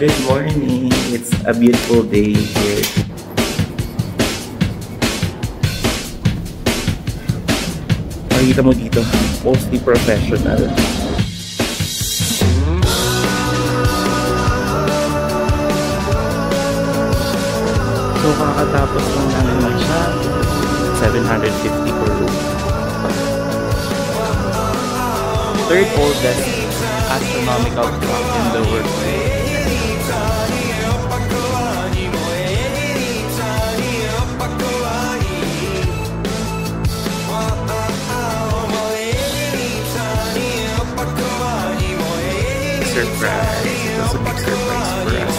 Good morning. It's a beautiful day here. Makikita mo dito, mostly professional. So kakatapos lang namin mag-shop, 750 per room. Third oldest astronomical clock in the world. Surprise! It was a big surprise for us.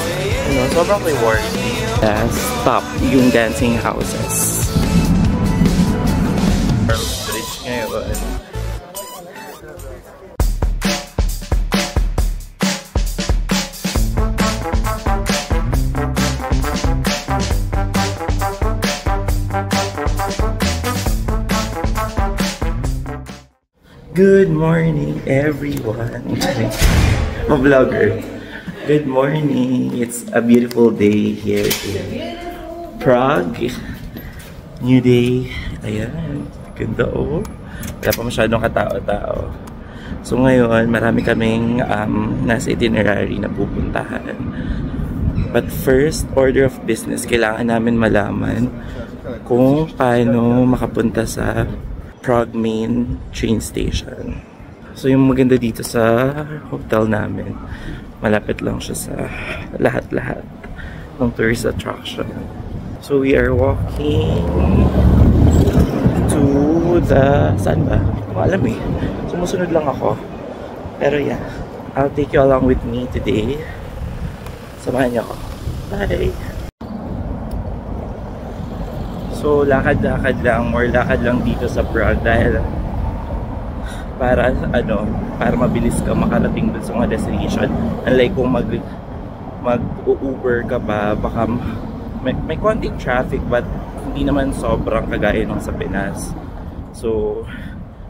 You know, sobrang rewarding. Stop yung dancing houses. Bridge ngayon. Good morning, everyone. I'm a vlogger. Good morning. It's a beautiful day here in Prague. New day. Ayan. Ganda oh. Wala pa masyadong katao-tao. So ngayon, marami kaming nasa itinerary na pupuntahan. But first order of business, kailangan namin malaman kung paano makapunta sa Prague main train station. So yung maganda dito sa hotel namin, malapit lang siya sa lahat-lahat ng tourist attraction. So we are walking to the... saan ba? Hindi ko alam eh. Sumusunod lang ako. Pero yeah, I'll take you along with me today. Samahan niyo ako. Bye! So lakad-lakad lang, more lakad lang dito sa Prague dahil para mabilis ka makarating dun sa mga destination. Unlike kung mag-Uber ka pa, baka may konting traffic but hindi naman sobrang kagaya nung sa Pinas. So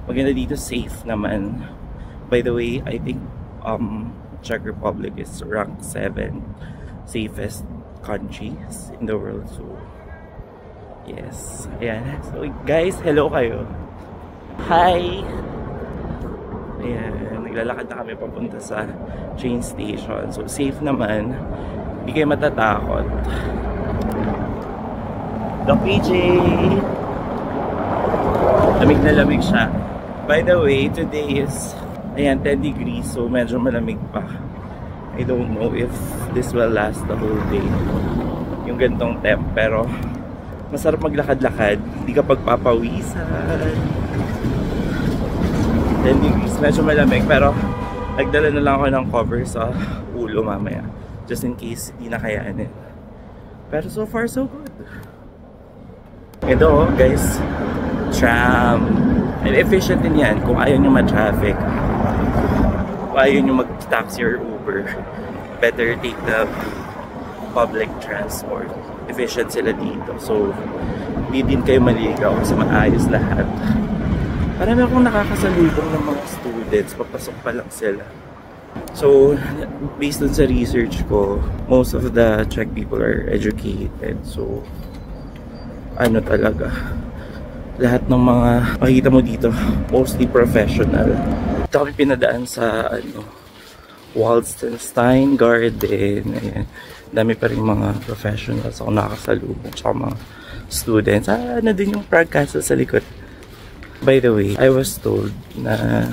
maganda dito, safe naman. By the way, I think Czech Republic is ranked 7 safest countries in the world. So yes, ayan. So guys, hello kayo. Hi! Ayan, naglalakad na kami papunta sa train station. So safe naman, hindi kayo matatakot. The PJ! Lamig na lamig siya. By the way, today is ayan, 10 degrees, so medyo malamig pa. I don't know if this will last the whole day, yung gantong temp, pero masarap maglakad-lakad, hindi ka pagpapawisan. 10 degrees, medyo malamig, pero nagdala na lang ako ng cover sa ulo mamaya, just in case hindi na kayanin. Pero so far so good. Ito guys, tram. And efficient din yan kung ayaw nyo ma-traffic, kung ayaw nyo mag-taxi or Uber, better take the public transport. Efficient sila dito, so hindi din kayo maligaw kasi maayos lahat. Parang akong nakakasalubong ng mga students, papasok pa lang sila. So based on sa research ko, most of the Czech people are educated, so ano talaga, lahat ng mga makikita mo dito mostly professional. Ito kami pinadaan sa Waldenstein Garden. Ayan. Dami pa rin mga professionals ako nakakasalubong, tsaka mga students. Ano din yung Prague Castle sa likod. By the way, I was told na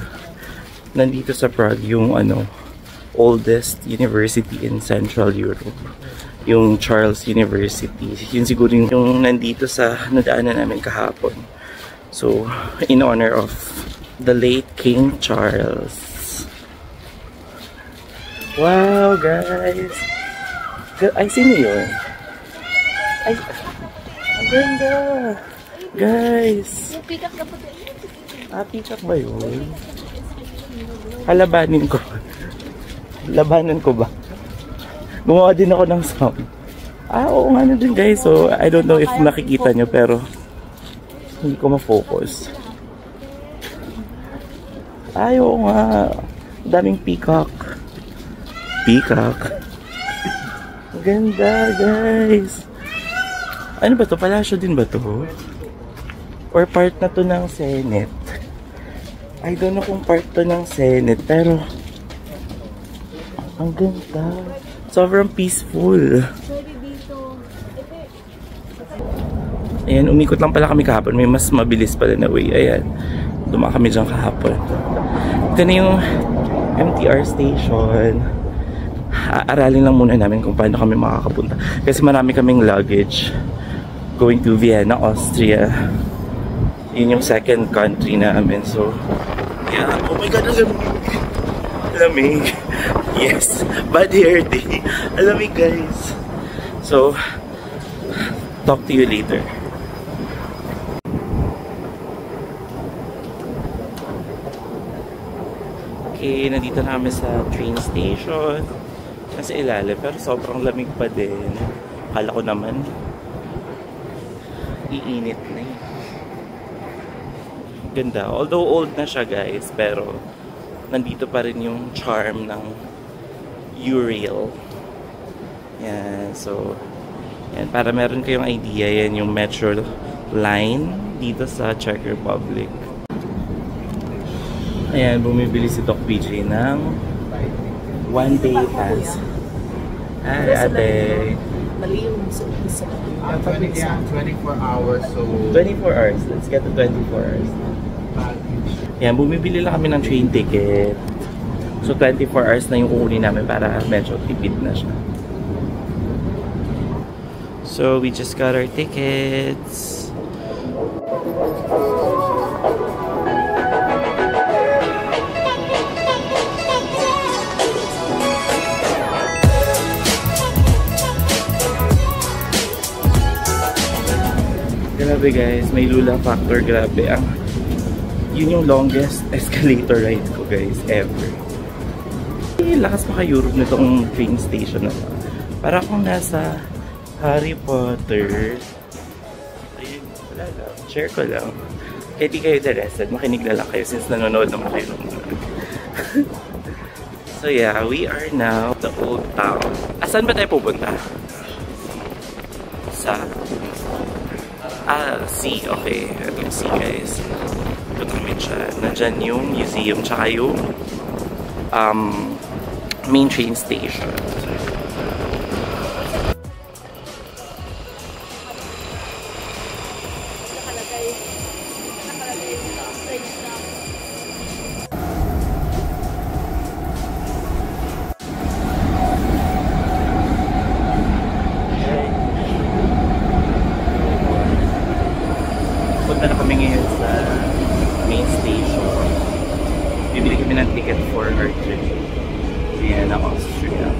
nandito sa Prague yung oldest university in Central Europe, yung Charles University. Yun siguro yung nandito sa nadaanan namin kahapon. So, in honor of the late King Charles. Wow, guys! Ay, sino yun? Ay, ang ganda! Guys! Pick-up na po tayo. Pick-up ba yun? Labanin ko. Labanan ko ba? Gumawa din ako ng sound. Oo nga na din guys. So, I don't know if nakikita nyo pero hindi ko ma-focus. Oo nga. Daming peacock. Peacock. Ang ganda, guys. Ano ba to? Palasyo din ba to? Or part na to ng Senate? I don't know kung part to ng Senate, pero ang ganda. Sobrang peaceful. Ayan, umikot lang pala kami kahapon. May mas mabilis pala na way. Ayan, dumaan kami dyan kahapon. Ito na yung MTR station. Aralin lang muna namin kung paano kami makakapunta. Kasi marami kaming luggage going to Vienna, Austria. Yun yung second country namin. So, yeah. Oh my God, alamig. Yes, bad hair day. Alamig, guys. So, talk to you later. Okay, nandito na kami sa train station. Nasa ilalim, pero sobrang lamig pa din. Akala ko naman iinit na eh. Ganda. Although old na siya, guys, pero nandito pa rin yung charm ng Eurail. Yan, so yan, para meron kayong idea, yan yung metro line dito sa Czech Republic. Ayan, bumibili si Doc PJ ng one-day pass. Ay, ate. Mali yung sa umpisa. 24 hours, so 24 hours. Let's get to 24 hours. Ayan, bumibili lang kami ng train ticket. So, 24 hours na yung kukunin namin para medyo tipid na siya. So, we just got our tickets. Grabe guys, may lula factor, grabe. Yun yung longest escalator ride ko guys, ever. Lakas maka-Europe nitong train station na to. Para akong nasa Harry Potter. Ayun, wala lang. Share ko lang. Kaya di kayo interested, makinig na lang kayo since nanonood naman kayo ng vlog. So yeah, we are now the old town. Asan ba tayo pupunta? Sa C. Okay. Itong C guys. Ito namin siya. Nandyan yung museum tsaka yung main train station. Punta na kami ngayon sa main station. Bibili kami ng ticket for our trip. Vienna, Austria.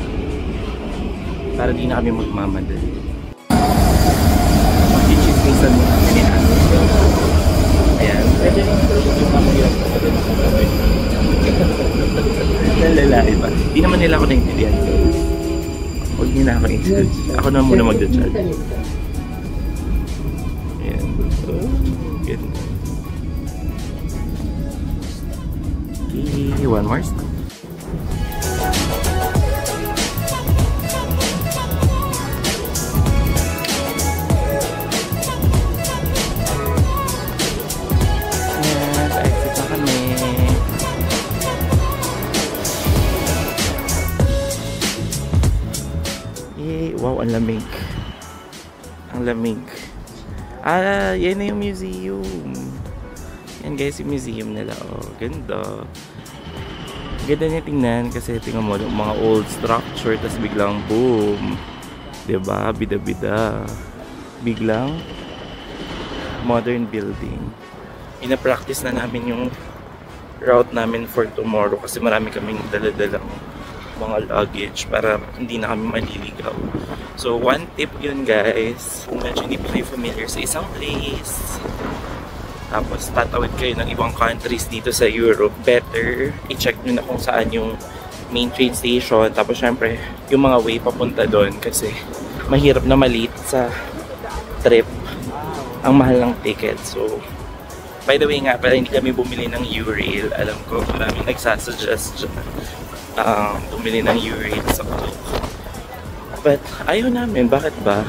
Para di na kami magmamadali. Mag-chismisan mo kami ni Ate. Ayan. Pwede rin yung mamagirap ko sa ganun. Nalalaki ba? Di naman nila ako naintindihan. Huwag niyo na ako intindihan. Ako na muna magdadjudge. Ayan. So, good. Okay, one more stop. Wow, ang lamig. Ang lamig. Yan na yung museum. Yan guys, yung museum nila. Oh, ganda. Ganda niya tingnan kasi tingnan mo mga old structure tapos biglang boom. Diba? Bida-bida. Biglang modern building. Ina-practice na namin yung route namin for tomorrow kasi marami kaming dala-dalang mga luggage para hindi na kami maliligaw. So, one tip yun guys. Kung medyo hindi pa kayo familiar sa isang place, tapos tatawid kayo ng ibang countries dito sa Europe, better i-check nyo na kung saan yung main train station. Tapos syempre, yung mga way papunta doon kasi mahirap na malate sa trip. Ang mahal ng ticket. So, by the way nga pala, hindi kami bumili ng Eurail. Alam ko, maraming nagsasuggest dyan. Bumili ng Eurail sa Klook. But ayaw namin, bakit ba?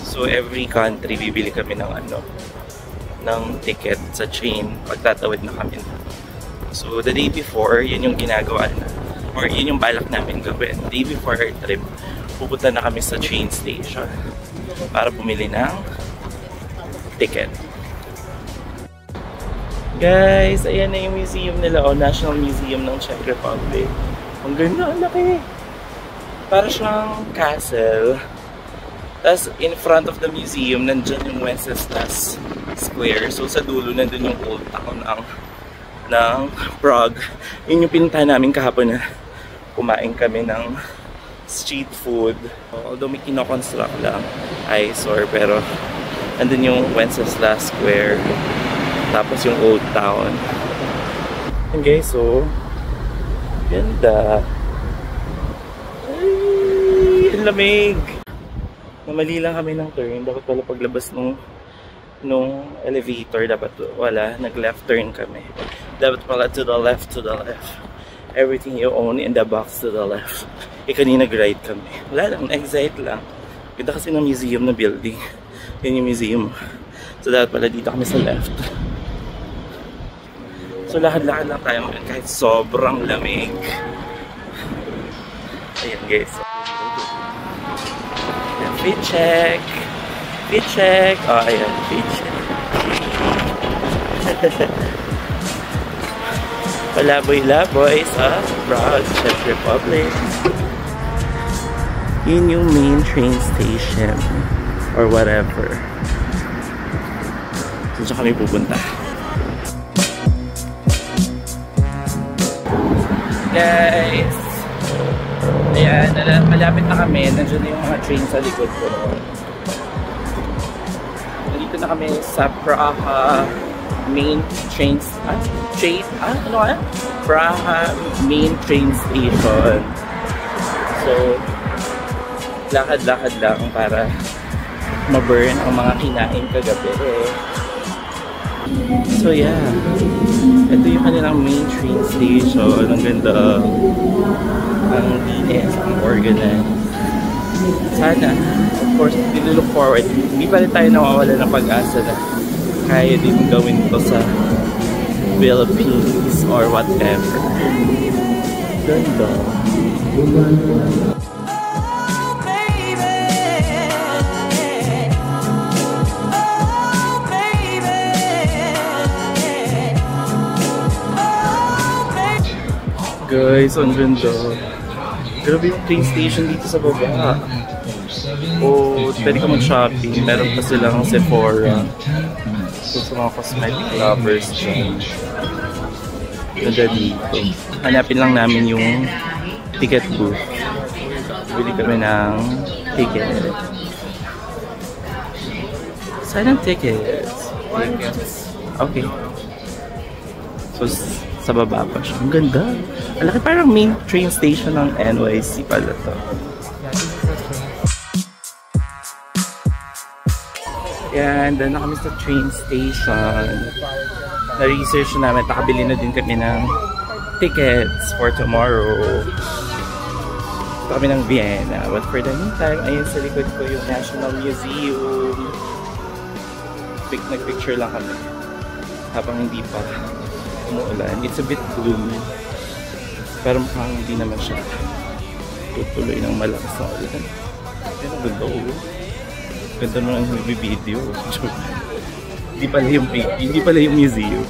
So every country bibili kami ng ng ticket sa train pagtatawid na kami. So the day before, yun yung ginagawa na, or yun yung balak namin gawin. The day before our trip, pupunta na kami sa train station para bumili ng ticket. Guys, ayan na yung museum nila, National Museum ng Czech Republic. Ang ganda, ang laki. Para siyang castle. Tapos in front of the museum, nandyan yung Wenceslas Square. So sa dulo, nandun yung old town ng Prague. Yun yung pinuntahan namin kahapon na kumain kami ng street food. Although may kinoconstruct lang, eyesore, pero nandun yung Wenceslas Square. Tapos yung old town. And guys, so ganda. Ay, ang lamig. Namali lang kami ng turn. Dapat pala paglabas nung elevator, dapat wala. Nag-left turn kami. Dapat pala to the left, to the left. Everything you own in the box to the left. Kanina nag-right kami. Wala lang, exit lang. Ganda kasi ng museum na building. Yun yung museum. So dapat pala dito kami sa left. So lakad-lakad lang tayo ngayon kahit sobrang lamig. Ayan guys. Ayan, fit check. Fit check. Oh, ayan, fit check. Palaboy-laboy sa Prague, Czech Republic. Yun yung main train station or whatever. So kami pupunta. Guys, ayan, malapit na kami. Nandiyan na yung mga train sa likod ko. Nandito na kami sa Praha main train Praha main train station. So lakad-lakad lang para ma-burn ang mga kinain kagabi. So yeah, ito yung kanilang main train station. Ang ganda, ang linis, ang organized. Sana, of course, we look forward. Hindi pa rin tayo nawawala ng pag-asa na kaya din gawin to sa Philippines or whatever. Ganda. Guys, ang ganda. Grabe yung train station dito sa baba. Oh, pwede ka mag-shopping. Meron pa silang Sephora. So, sa mga cosmetic lovers dyan. Ganda dito. Hanapin lang namin yung ticket booth. Bili kami ng ticket. Saan ang tickets? Okay. So, sa baba pa siya. Ang ganda. Ang laki, parang main train station ng NYC pala to. Yan, doon na kami sa train station. Na-research namin, nakabili na din kami ng tickets for tomorrow. Ito kami ng Vienna. But for the meantime, ayun sa likod ko yung National Museum. Nag-picture lang kami. Habang hindi pa umuulan. It's a bit gloomy. Pero mukhang hindi naman siya tutuloy ng malakas na ulan. Pero ganda oh. Ganda naman ang video. Hindi pala yung museum.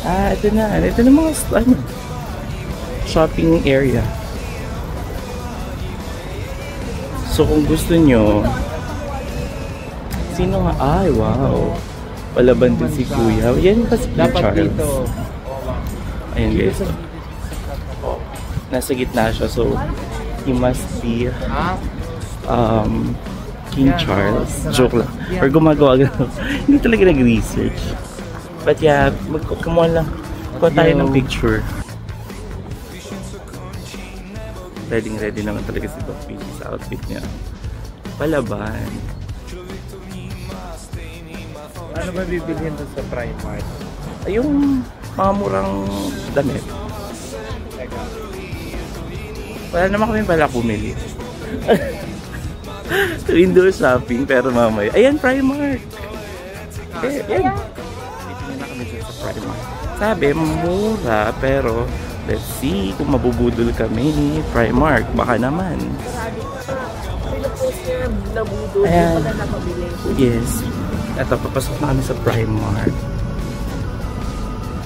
Ah, ito na. Ito na mga shopping area. So kung gusto nyo, sino nga? Ay, wow. Palaban din si Kuya. Yan pa si Charles. Ayan guys. Nasa gitna siya. So, he must be King Charles. Joke lang. Or gumagawa gano'n. Hindi talaga nag-research. But yeah, kumuha lang. Kuha tayo ng picture. Ready naman talaga si Topi sa outfit niya. Palaban. Ano ba bibilhin doon sa Primark? Ay, yung mga murang damit. Wala naman kami pala bumili. Window shopping, pero mamaya. Ayan, Primark! Ayan. Dito na kami sa Primark. Sabi, mura, pero let's see kung mabubudol kami. Primark, baka naman. Pinaposter na budol. Ayan. Pala nakabili. Yes. Ito, papasok na kami sa Primark.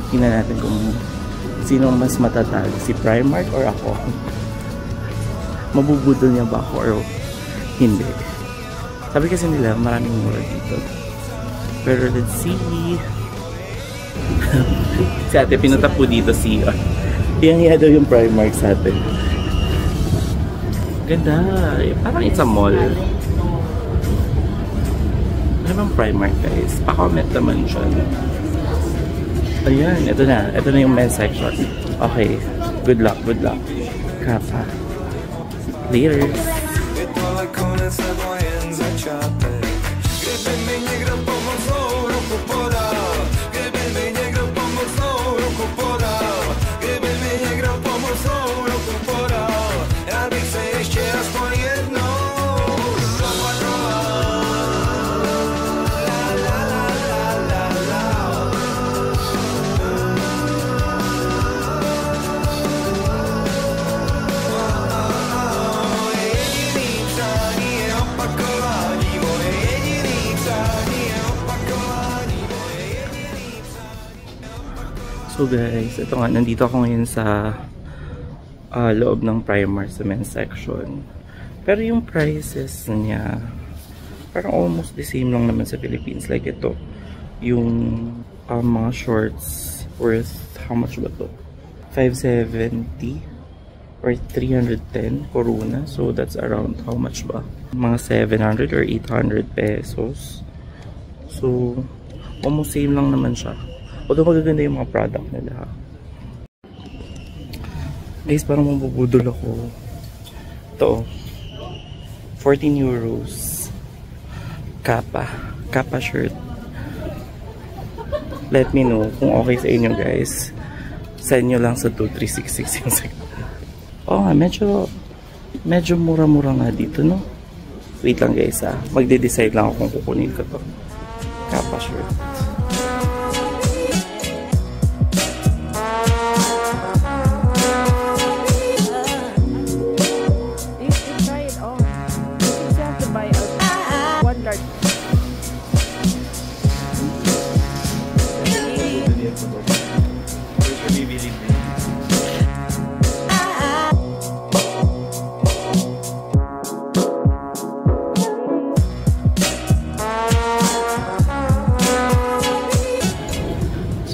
Tingnan natin kung sino mas matatag, si Primark or ako. Mabubudol niya ba ako or hindi? Sabi kasi nila maraming mura dito. Pero let's see. Si ate pinunta po dito si Iyang daw yung Primark sa atin. Ganda. Parang it's a mall. Ano bang Primark guys? Pa-comment naman siya. Ayan, ito na. Ito na yung men's section. Okay. Good luck, good luck. Kappa. Later. So guys, ito nga, nandito ako ngayon sa loob ng Primark sa men's section. Pero yung prices niya, parang almost the same lang naman sa Philippines. Like ito, yung mga shorts worth, how much ba to? 570 or 310 corona. So that's around how much ba? Mga 700 or 800 pesos. So, almost same lang naman siya. Although magaganda yung mga product nila. Guys, parang mabubudol ako. Ito. 14 euros. Kappa. Kappa shirt. Let me know kung okay sa inyo guys. Send nyo lang sa 2366 yung second. Oh nga, medyo mura-mura nga dito, no? Wait lang guys ha. Magde-decide lang ako kung kukunin ko to. Kappa shirt.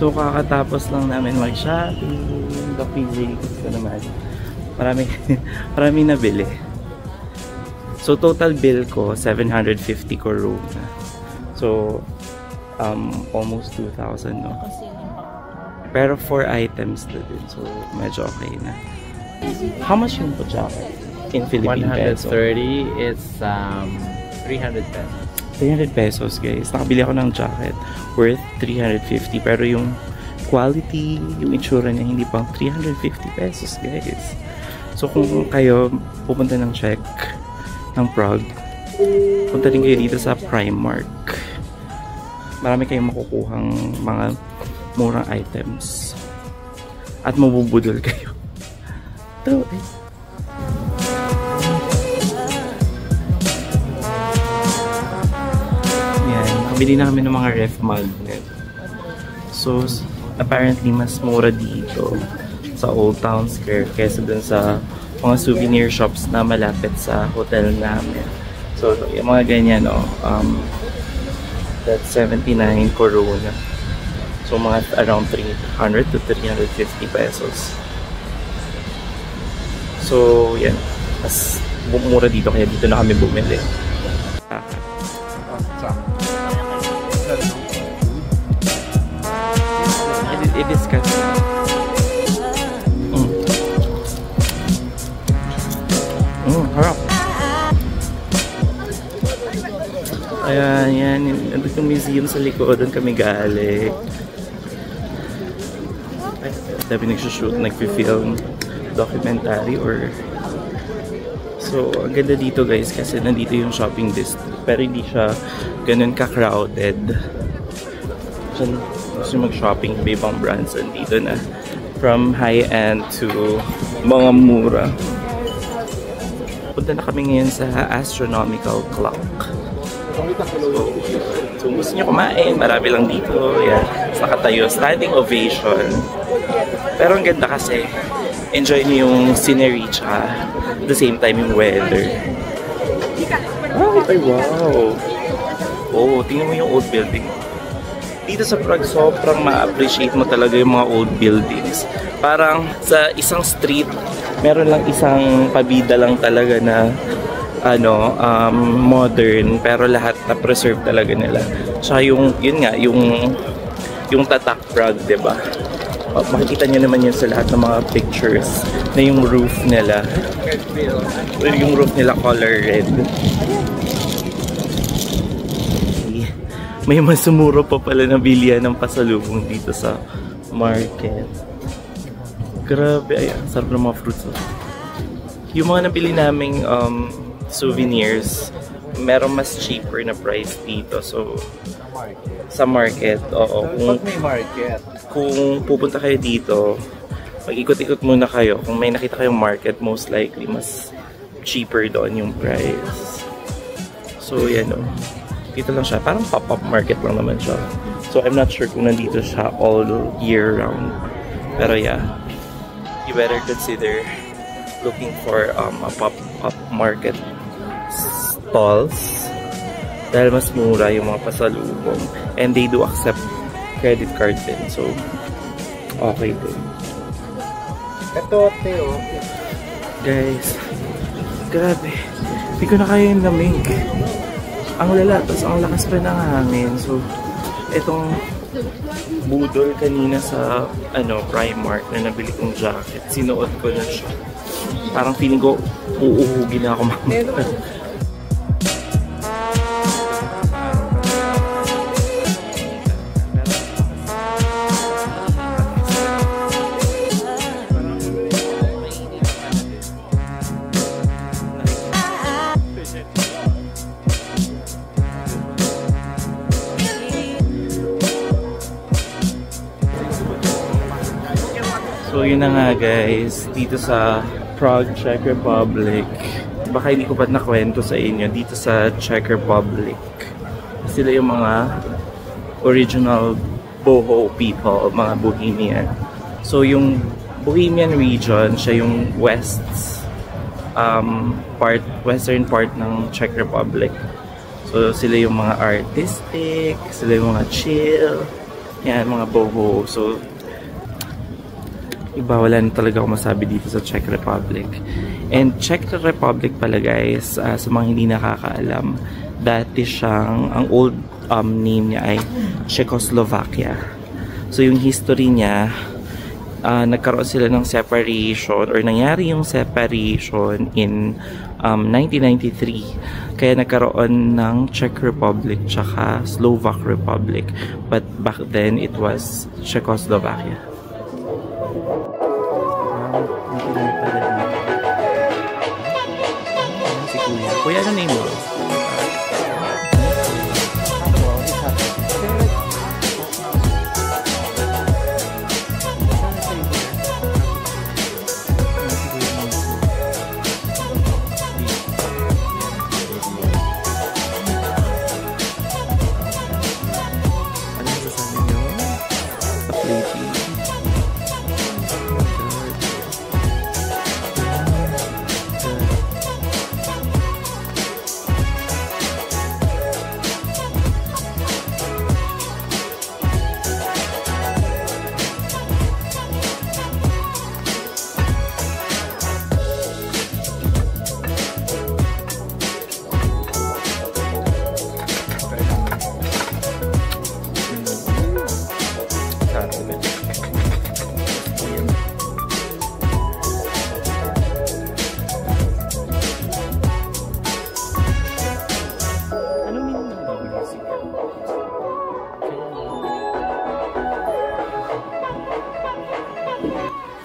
So kakatapos lang namin mag-shopping. Kapili ko naman. Marami nabili. So total bill ko 750 corona. So almost 2,000 no. Pero 4 items na din. So medyo okay na. How much yung po jacket in Philippine peso? 130 is 300 pesos. 300 pesos guys. Nakabili ako ng jacket worth 350 pero yung quality, yung itsura niya hindi pang 350 pesos guys. So kung kayo pupunta ng Czech ng Prague, punta rin kayo dito sa Primark. Marami kayong makukuhang mga murang items at mabubudol kayo. Ito eh. Nakabili na kami ng mga ref magnet. So, apparently, mas mura dito sa Old Town Square kesa dun sa mga souvenir shops na malapit sa hotel namin. So, yung mga ganyan, that's 79 corona. So, mga around 300 to 350 pesos. So, yan. Mas mura dito, kaya dito na kami bumili. I-discuss. Harap. Ayan, yan. Nandito yung museum sa likod. Doon kami galing. Sabi nagsushoot, nagpi-film documentary or... So, So, ang ganda dito guys kasi nandito yung shopping district. Pero hindi siya ganun ka-crowded. So, gusto mag-shopping ba ibang brands nandito na. From high-end to mga mura. Punta na kami ngayon sa astronomical clock. So gusto nyo kumain, marami lang dito. Yan, nakatayo, standing ovation. Pero ang ganda kasi, enjoy nyo yung scenery tsaka at the same time yung weather. Ay, wow! Oh, tingnan mo yung old building. Dito sa Prague, sobrang ma-appreciate mo talaga yung mga old buildings. Parang sa isang street, meron lang isang pabida lang talaga na modern, pero lahat na preserve talaga nila. Tsaka yun nga, yung tatak Prague, diba? Makikita nyo naman yun sa lahat ng mga pictures na yung roof nila. Yung roof nila color red. May masumuro pa pala na bilihan ng pasalubong dito sa market. Grabe, ay, sarap ng mga fruits. Yung mga nabili naming souvenirs, meron mas cheaper na price dito. So, sa market, oo. Pag may market. Kung pupunta kayo dito, mag-ikot-ikot muna kayo. Kung may nakita kayong market, most likely, mas cheaper doon yung price. So, yan o. Dito lang siya. Parang pop-up market lang naman siya. So, I'm not sure kung nandito siya all year round. Pero yeah, you better consider looking for a pop-up market stalls dahil mas mura yung mga pasalubong and they do accept credit card din, so okay din. Ito, Teo. Guys, grabe, hindi ko na kaya yung lamig. Ang lala, tapos ang lakas pa ng hangin. So itong budol kanina sa Primark na nabili kong jacket, sinuot ko na siya. Parang feeling ko uuhugin na ako mamaya. So yun na nga guys, dito sa Prague, Czech Republic. Baka hindi ko pa nakwento sa inyo, dito sa Czech Republic, sila yung mga original Boho people, mga Bohemian. So yung Bohemian region, siya yung western part ng Czech Republic. So sila yung mga artistic, sila yung mga chill, yan, mga Boho. So iba, wala na talaga ako masabi dito sa Czech Republic. And Czech Republic pala guys, sa mga hindi nakakaalam, dati siyang, ang old name niya ay Czechoslovakia. So yung history niya, nagkaroon sila ng separation or nangyari yung separation in 1993. Kaya nagkaroon ng Czech Republic tsaka Slovak Republic. But back then, it was Czechoslovakia. Kuya, ano name mo?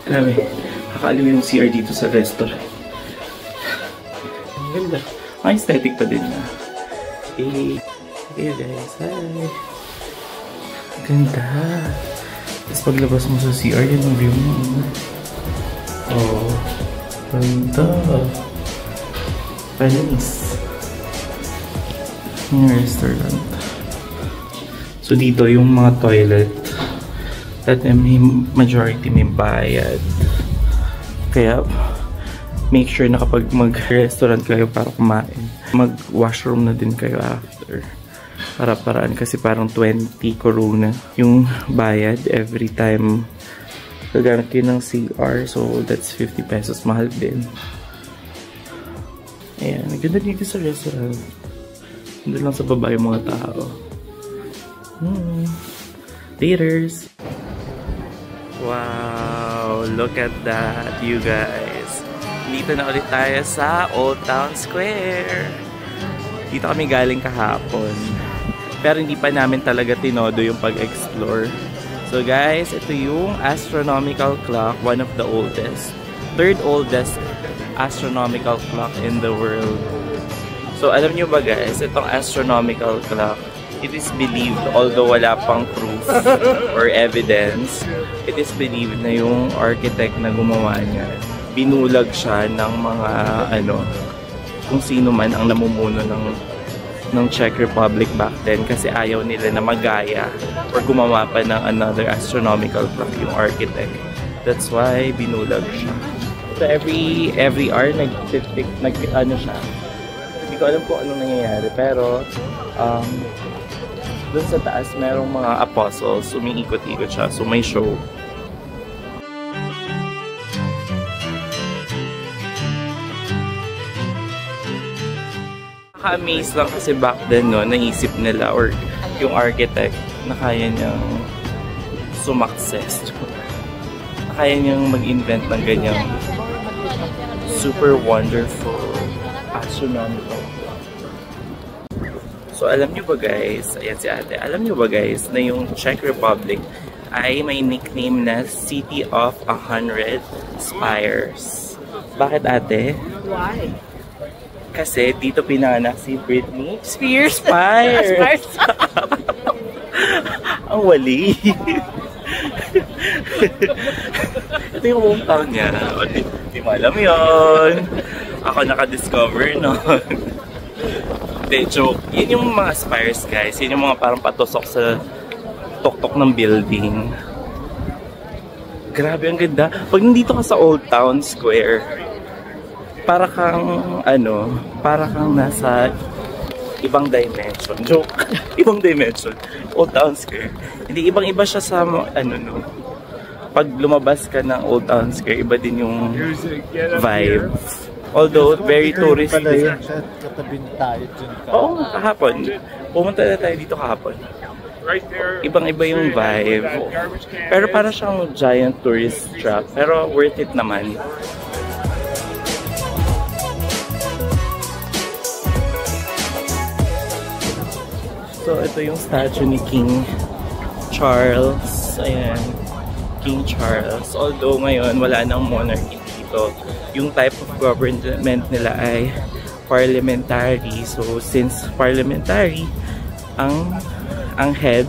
Grabe, kakaliw yung CR dito sa restaurant. Ang ganda. Ang aesthetic pa din na. Hey guys, hi! Ganda! Tapos paglabas mo sa CR, yan ang view mo. Oh, ganda! Panis. Yung restaurant. So dito yung mga toilet. At may majority may bayad. Kaya make sure na kapag mag-restaurant kayo para kumain, mag-washroom na din kayo after. Para-paraan kasi parang 20 korona yung bayad every time gagamit kayo ng CR. So that's 50 pesos. Mahal din. Ayan, ganda dito sa restaurant. Doon lang sa baba yung mga tao. Theaters. Wow, look at that, you guys. Dito na ulit tayo sa Old Town Square. Dito kami galing kahapon. Pero hindi pa namin talaga tinodo yung pag-explore. So guys, ito yung astronomical clock, one of the oldest. Third oldest astronomical clock in the world. So alam nyo ba guys, itong astronomical clock, it is believed, although wala pang proof or evidence, it is believed na yung architect na gumawa niya, binulag siya ng mga kung sino man ang namumuno ng Czech Republic back then kasi ayaw nila na magaya or gumawa pa ng another astronomical clock yung architect. That's why binulag siya. So every hour siya. Hindi ko alam kung anong nangyayari pero doon sa taas merong mga apostles, umiikot-ikot siya, so may show. Nakaka-amaze lang kasi back then naisip nila or yung architect na kaya niyang sumakses. Kaya niyang mag-invent ng ganyang super wonderful astronomical. So alam niyo ba guys, ayan si ate, alam niyo ba guys na yung Czech Republic ay may nickname na City of 100 Spires. Bakit ate? Why? Kasi dito pinanganak si Britney Spears. Spires! Ang wali. Ito yung hometown niya. Di mo alam yun. Ako naka-discover nun. Hindi, joke. Yun yung mga spires guys. Yun yung mga parang patusok sa tuktok ng building. Grabe, ang ganda. Pag nandito ka sa Old Town Square, para kang nasa ibang dimension. Joke. Ibang dimension. Old Town Square. Hindi, ibang-iba siya sa pag lumabas ka ng Old Town Square, iba din yung vibe. Although, very touristic. Katabi tayo dyan. Oo, kahapon. Pumunta na tayo dito kahapon. Ibang-iba yung vibe. Pero para siyang giant tourist trap. Pero worth it naman. So, ito yung statue ni King Charles. Ayan. King Charles. Although ngayon, wala nang monarchy dito. Yung type of government nila ay parliamentary. So, since parliamentary, ang head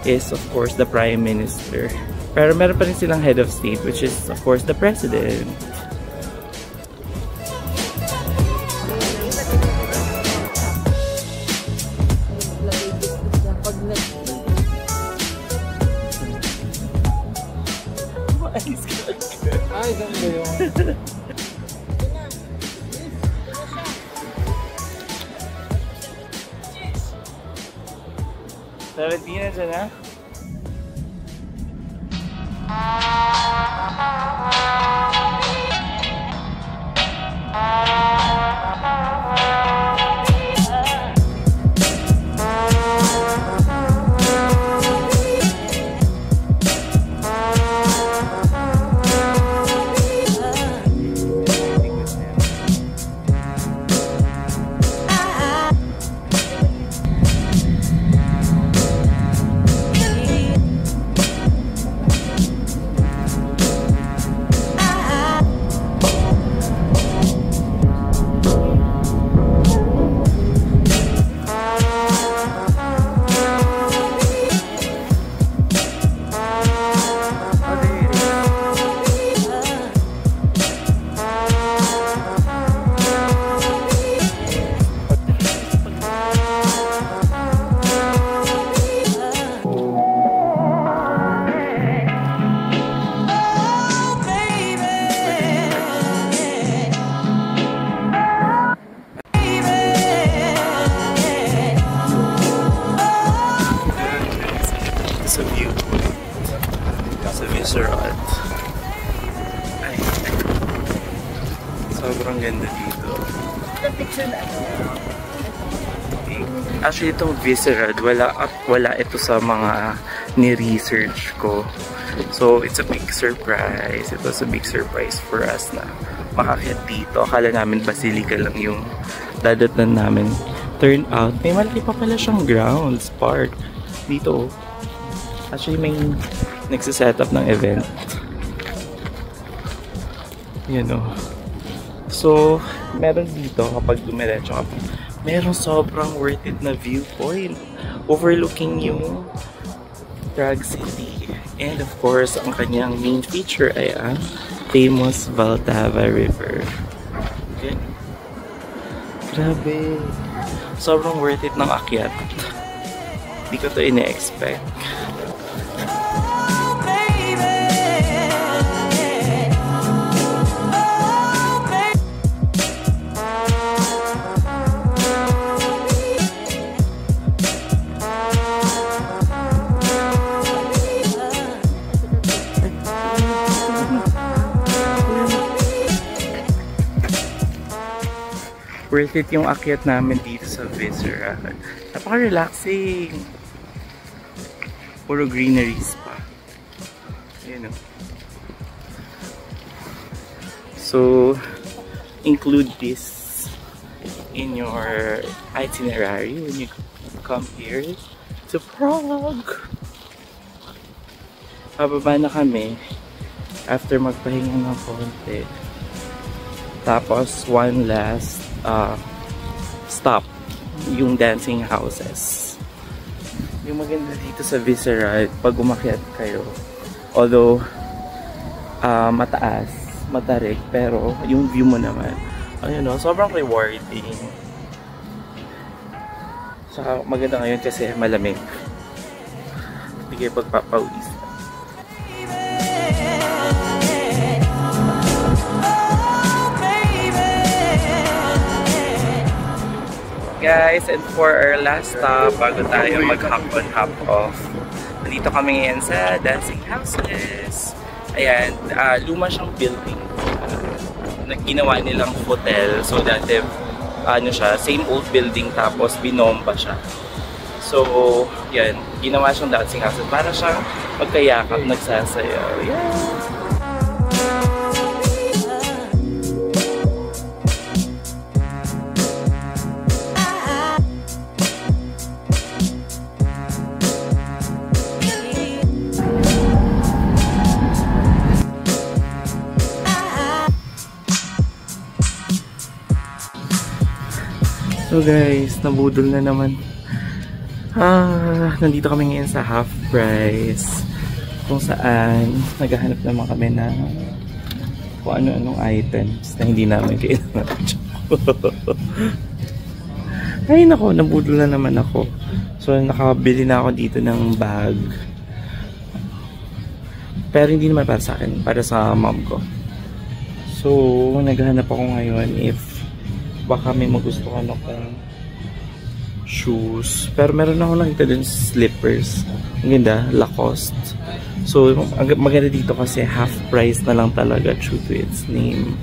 is, of course, the Prime Minister. Pero meron pa rin silang head of state, which is, of course, the President. Ay, saan ba yun? Seventeen na dyan, ha? picture na. Actually, itong Viscerad, wala ito sa mga ni-research ko. So, it's a big surprise. It was a big surprise for us na makakit dito. Akala namin Basilica lang yung dadatnan namin. Turn out, may malaki pa pala siyang grounds park dito. Actually, may nagsiset up ng event. Yan o. So, meron dito kapag dumiretso ka, meron sobrang worth it na viewpoint overlooking yung Prague City. And of course, ang kanyang main feature ay ang famous Vltava River. Okay. Grabe. Sobrang worth it ng akyat. Hindi ko to ine-expect. Worth it yung akyat namin dito sa Viscera. Napaka-relaxing. Puro greeneries pa. Ayan o. So, include this in your itinerary when you come here to Prague. Pababa na kami after magpahinga ng konti. Tapos, one last stop, yung dancing houses. Yung maganda dito sa Viscera, pag umakyat kayo, although mataas, matarik, pero yung view mo naman, ayun o, sobrang rewarding. Saka maganda ngayon kasi malamig. Hindi kayo pagpapawis. Guys, and for our last stop, bago tayo mag-hop on, hop off, nandito kami ngayon sa dancing houses. Ayan, luma siyang building. Ginawa nilang hotel. So, dati, ano siya, same old building tapos binomba siya. So, yan, ginawa siyang dancing houses. Para siyang magkayakap, nagsasayaw. Yeah! So guys, nabudol na naman. Nandito kami ngayon sa half price. Kung saan, naghahanap naman kami ng kung ano-anong items na hindi namin kailangan. Ay nako, nabudol na naman ako. So nakabili na ako dito ng bag. Pero hindi naman para sa akin, para sa mom ko. So, naghahanap ako ngayon if baka may magustuhan akong shoes. Pero meron ako nakita dun slippers. Ang ganda, Lacoste. So, maganda dito kasi half price na lang talaga true to its name.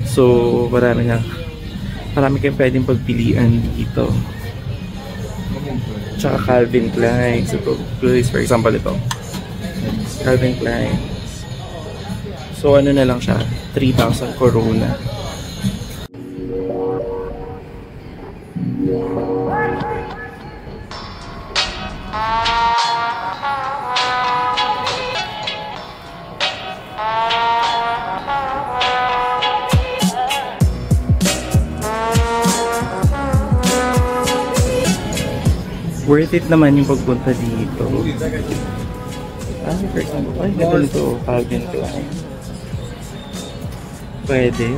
So, marami kayong pwedeng pagpilian dito. Tsaka Calvin Klein. So, for example, ito. Calvin Klein. So, ano na lang siya? 3,000 corona. Worth it naman yung pagpunta dito. For example, ay, ganda nito, Calvin Klein. Pwede.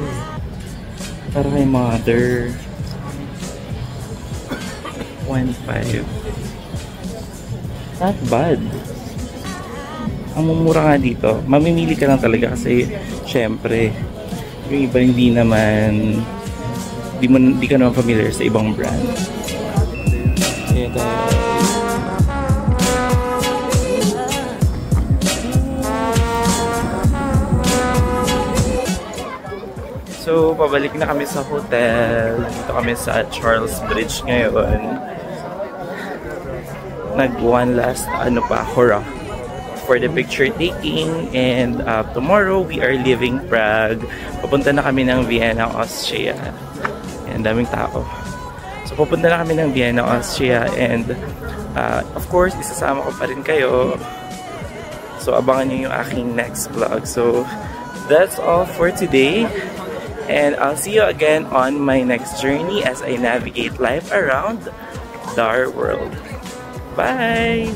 Para kay mother. 1.5. Not bad. Ang mumura nga dito, mamimili ka lang talaga kasi syempre, yung iba hindi ka naman familiar sa ibang brand. Kaya tayo. So So, pabalik na kami sa hotel. Dito kami sa Charles Bridge ngayon. Nag-one last, hurrah for the picture taking. And tomorrow, we are leaving Prague. Papunta na kami ng Vienna, Austria. Ang daming tao. So, pupunta na kami ng Vienna, Austria. And, of course, isasama ko pa rin kayo. So, abangan nyo yung aking next vlog. So, that's all for today. And I'll see you again on my next journey as I navigate life around our world. Bye!